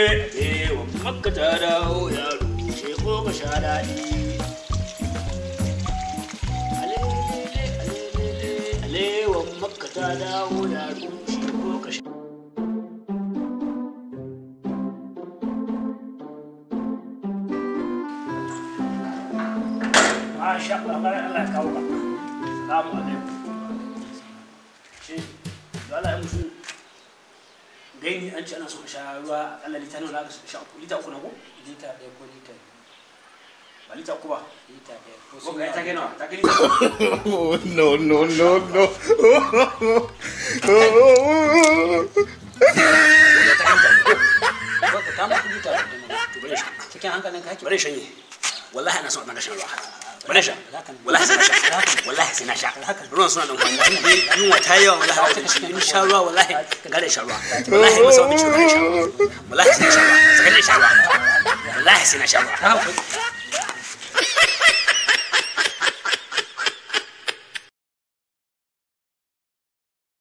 ale wa makka ta dawo yaro she ko ka sha daɗi ale wa makka ta dawo yaro she ko ka sha masha Allah Allah ya kawo ka salamu alaikum shi Allah ya musu gaini an ce ana so ka sha ruwa akalla lita nawa za ka sha lita uku na ko lita ɗaya ko lita ba lita uku ba lita ɗaya ko ko kai ta kai nawa ta kai lita cikin hankalin ka bare shanye wallahi ana son a shan ruwa bare sha wallahi sai na sha wallahi sai na sha ruwan suna dan kwani yunwa ta yawa wallahi in sha ruwa wallahi gare sha ruwa wallahi masa wani ciwo gare sha ruwa wallahi sai na sha ruwa sai na sha ruwa wallahi sai na sha ruwa